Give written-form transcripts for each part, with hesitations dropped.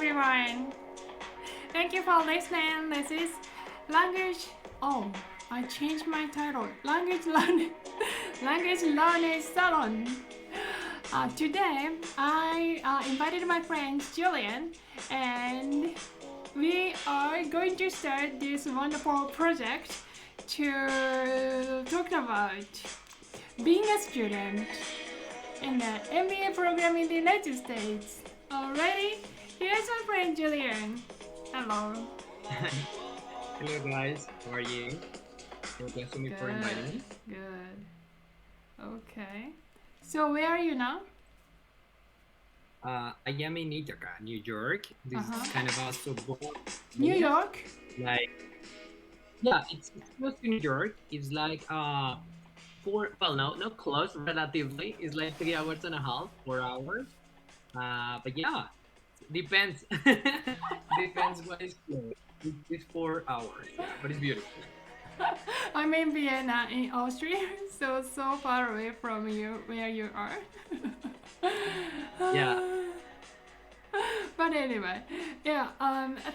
everyone. Thank you for listening. This is Language. Oh, I changed my title. Language Learning Salon. Today, I invited my friend Julian, and we are going to start this wonderful project to talk about being a student in the MBA program in the United States. Already, here's my friend Julian. Hello. Hello guys, how are you? Thank you Azumi for inviting me. Good. Okay. So where are you now? I am in Ithaca, New York. This is kind of a suburb. New York? Like, yeah, it's close to New York. It's like not close, relatively. It's like 3 hours and a half, 4 hours. But yeah, depends. Depends what is close. It's 4 hours, yeah, but it's beautiful. I'm in Vienna in Austria, so far away from you where you are. Yeah. But anyway, yeah.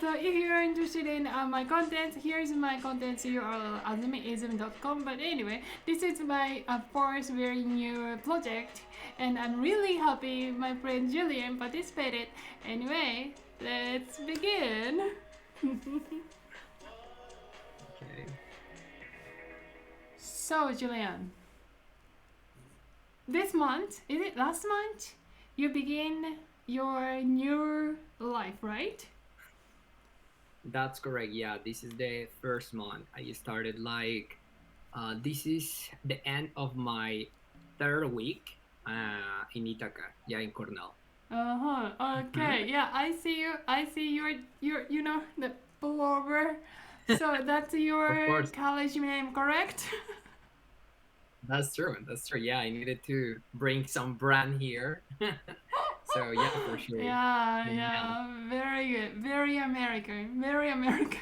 So if you're interested in my content, here's my content URL azumiism.com. But anyway, this is my first very new project, and I'm really happy my friend Julian participated. Anyway, let's begin. Okay. So Julian, this month, is it last month? You begin your new life, right? That's correct. Yeah, this is the first month. I started this is the end of my third week in Ithaca, yeah, in Cornell. Okay. Yeah, I see you. I see your the pullover. So that's Of your course, college name, correct? that's true. That's true. Yeah, I needed to bring some brand here. So yeah, for sure. Yeah, And yeah. yeah. Very good. Very American. Very American.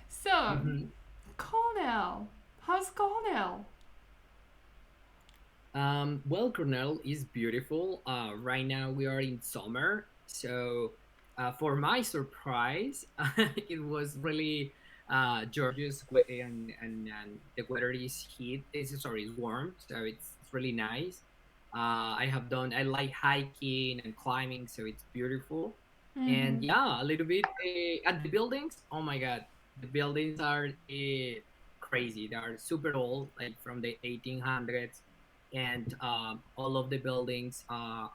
So, Mhm. Cornell. How's Cornell? Well, Cornell is beautiful. Right now we are in summer, so for my surprise, it was really gorgeous, and the weather is heat. Is warm, so it's really nice. I like hiking and climbing, so it's beautiful. And Mm-hmm. yeah, a little bit at the buildings. Oh my God, the buildings are crazy. They are super old, like from the 1800s, and all of the buildings. I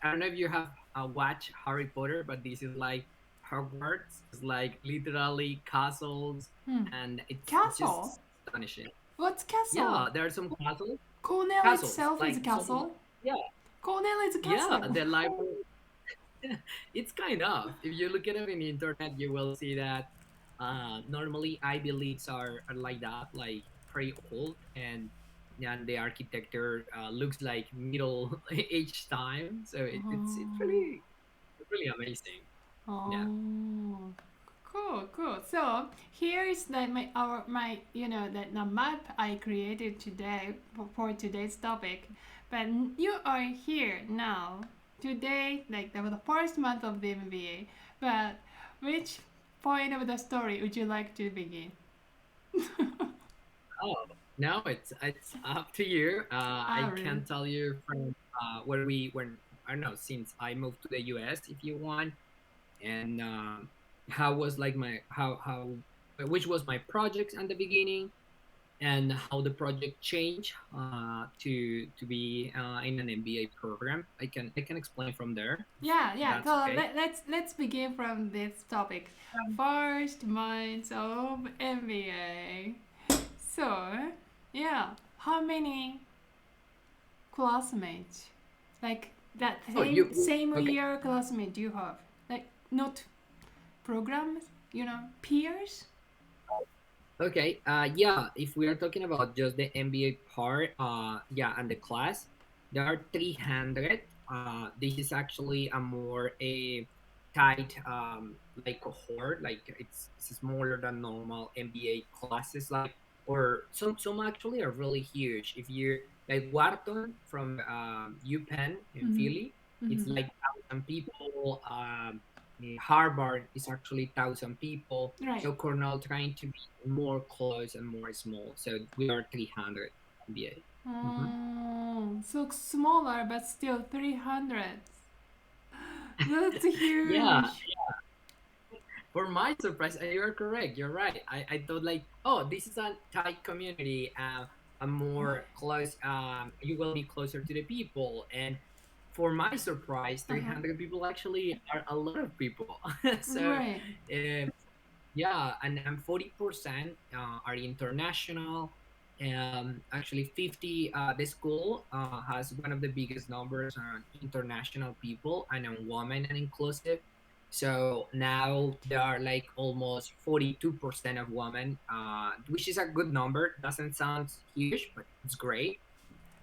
don't know if you have watched Harry Potter, but this is like Hogwarts. It's like literally castles, Hmm. and it's Castle? just astonishing. What's castle? Yeah, there are some Cornell castles, itself is a like some, castle. yeah, Cornell is a yeah, castle. the library. It's kind of. If you look at it in the internet, you will see that normally Ivy Leagues are like that, like pretty old, and the architecture looks like middle age time. So it's Oh. really amazing. Yeah. Oh. Cool. So here is that my that the map I created today for today's topic. But you are here now. Today, like that was the first month of the MBA. But which point of the story would you like to begin? Oh, now it's up to you. I Really? can tell you from when I don't know, since I moved to the US, if you want, and how was like my how which was my project at the beginning, and how the project changed to be in an MBA program. I can explain from there. Yeah. That's So okay. let's begin from this topic. First months of MBA. So, yeah, how many classmates? Like that Oh, same okay? year classmate you have? Like not programs, peers? Okay. Yeah. If we are talking about just the MBA part, yeah, and the class, there are 300. This is actually a more a tight like cohort. Like it's smaller than normal MBA classes. Like or some actually are really huge. If you like Wharton from UPenn in Mm-hmm. Philly, it's Mm-hmm. like 1,000 people. Harvard is actually 1,000 people. Right. So Cornell trying to be more close and more small. So we are 300 MBA. So smaller, but still 300. That's Yeah, huge. for my surprise, you are correct. You're right. I thought like, oh, this is a tight community, a more close. You will be closer to the people, and for my surprise, 300 people actually are a lot of people. So, Right. uh, yeah, and 40% are international. Actually, 50. The school has one of the biggest numbers on international people and on women and inclusive. So now there are like almost 42% of women, which is a good number. Doesn't sound huge, but it's great.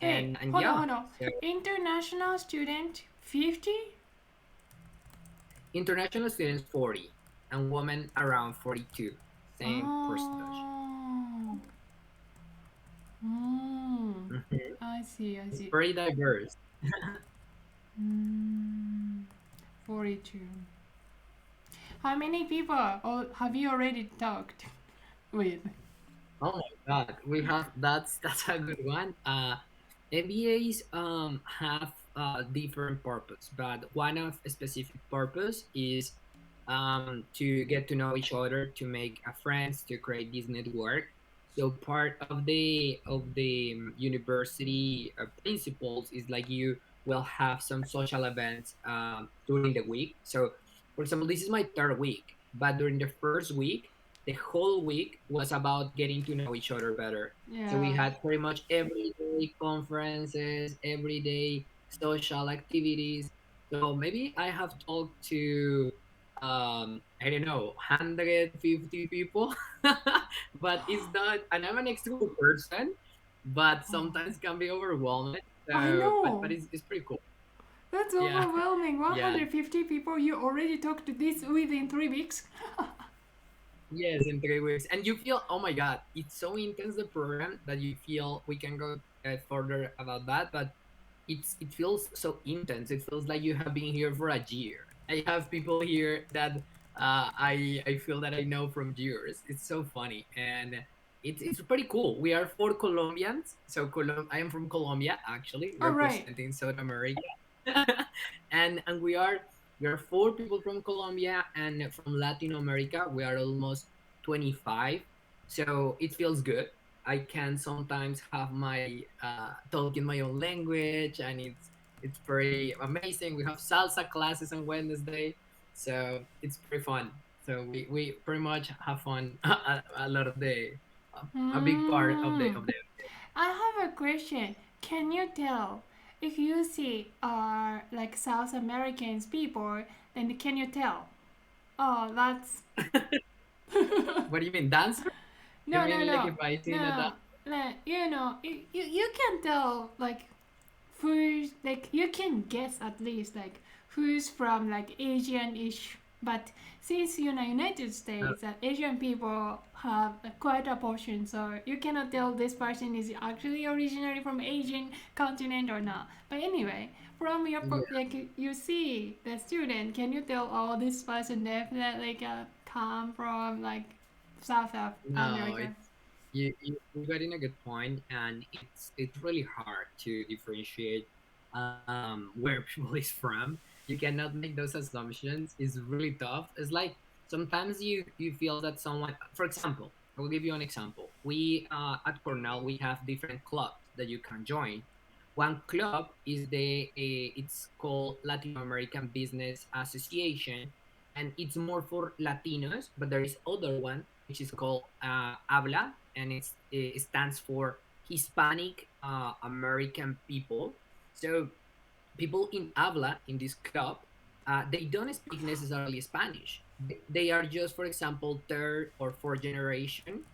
Hey, And hold on, yeah, hold on. so International student 50? international students 40 and women around 42. Same percentage. Oh. Mm. Mhm. I see, I It's see. very diverse. 42. How many people have you already talked with? Oh my God, we have that's a good one. MBAs have different purpose, but one of a specific purpose is to get to know each other, to make friends, to create this network. So part of the university principles is like you will have some social events during the week. So, for example, this is my third week, but during the first week, the whole week was about getting to know each other better. So we Yeah. had pretty much everyday conferences, everyday social activities. So maybe I have talked to I don't know, 150 people, but it's not. And I'm an extrovert person, but sometimes can be overwhelming. I So, but know. it's pretty cool. That's Yeah, overwhelming. yeah. 150 people you already talked to this within 3 weeks. Yes, in 3 weeks. And you feel, oh my God, it's so intense the program that you feel we can go further about that, but it feels so intense. It feels like you have been here for a year. I have people here that I feel that I know from years. It's so funny and it's pretty cool. We are four Colombians, so I am from Colombia actually, All right. representing South America, and we are four people from Colombia and from Latin America. We are almost 25, so it feels good. I can sometimes have my talk in my own language, and it's pretty amazing. We have salsa classes on Wednesday, so it's pretty fun. So we pretty much have fun a lot of a big part of Hmm. the. I have a question. Can you tell if you see like South Americans people, then can you tell? Oh, that's What do you mean, dancer? You no, no, mean like no, if I seen a no. Like, you can tell like who's like you can guess at least like who's from like Asian-ish. But since United States, Asian people have quite a portion, so you cannot tell this person is actually originally from Asian continent or not. But anyway, from your yeah, like you see the student, can you tell oh this person definitely come from like South no, America? you got in a good point, and it's really hard to differentiate where people is from. You cannot make those assumptions. It's really tough. It's like sometimes you feel that someone, for example, I will give you an example. We at Cornell we have different clubs that you can join. One club is it's called Latin American Business Association, and it's more for Latinos. But there is other one which is called Habla, and it stands for Hispanic American people. So people in Habla in this club, they don't speak necessarily Spanish. They are just, for example, third or fourth generation.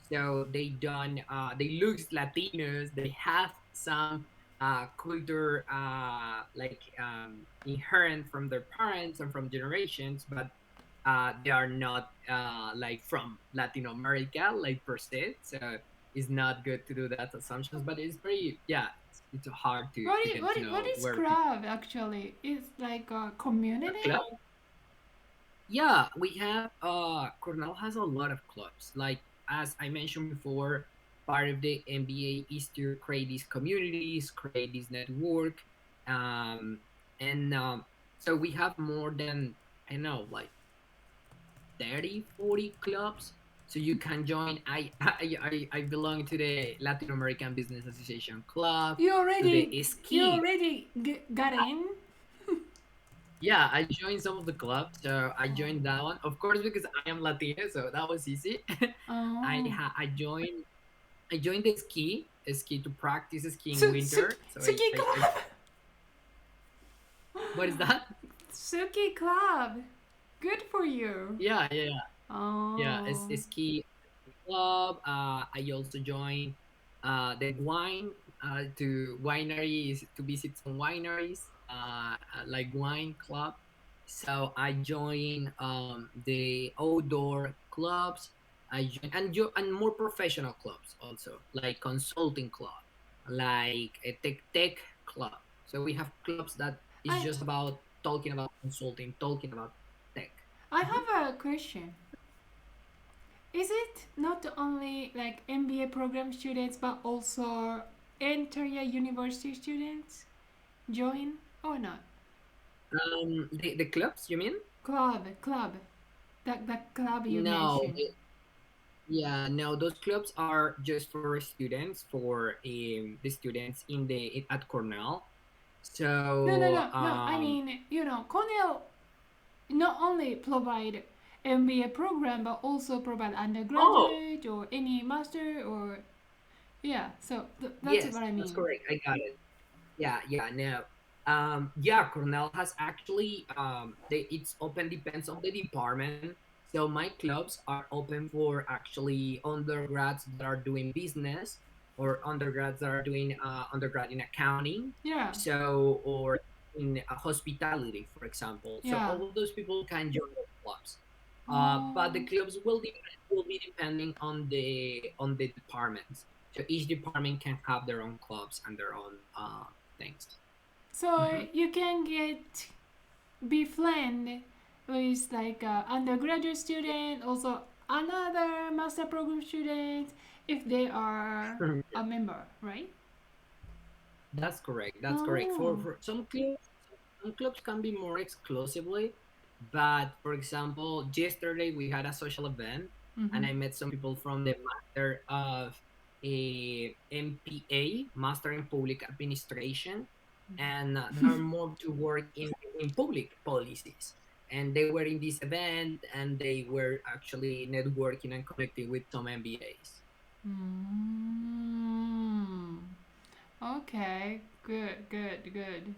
So they don't. They look Latinos. They have some culture inherent from their parents and from generations, but they are not like from Latin America, like per se. So it's not good to do that assumptions, but it's very it's hard What to is, get what to is, what know is where people club actually? It's like a are. community? Club. Yeah, we have Cornell has a lot of clubs. Like as I mentioned before, part of the MBA is to create these communities, create this network, um, and so we have more than I know like 30, 40 clubs. So you can join. I belong to the Latin American Business Association Club, You to the already you ski. already got in? Yeah, I joined some of the clubs. So I Oh. joined that one, of course, because I am Latina, so that was easy. Oh. I joined the ski to practice ski in Suki, winter. So Suki I Club! what is that? Suki Club! Good for you! Yeah, yeah, yeah, yeah. It's Oh. a ski club. I also joined the wine to wineries to visit some wineries, like wine club. So I joined the outdoor clubs. I joined and more professional clubs also, like consulting club, like a tech club. So we have clubs that is I just about talking about consulting, talking about tech. I Mhm. have a question. Is it not only like MBA program students but also entire university students join or not? The clubs, you mean? Club. That club you No, mentioned. yeah, no, those clubs are just for students, for the students at Cornell. No, no, So, no, no. I mean, Cornell not only provide MBA program but also provide oh, undergraduate or any master or yeah. So that's yes, what I that's mean. correct. I got it. Yeah, yeah, no. Yeah, Cornell has actually it's open depends on the department. So my clubs are open for actually undergrads that are doing business or undergrads that are doing undergrad in accounting. Yeah, So or in hospitality, for example. So yeah. all of those people can join the clubs. But the Oh. clubs will be depending on the departments. So each department can have their own clubs and their own things. So Hmm. you can get be friend with like a undergraduate student, also another master program student if they are a member, right? That's correct. That's correct. Oh. For some clubs can be more exclusively, but for example, yesterday we had a social event, Mm-hmm. and I met some people from the master of a MPA, Master in Public Administration, and they are more to work in public policies. And they were in this event, and they were actually networking and connecting with some MBAs. Mm. Okay. Good. Good. Good.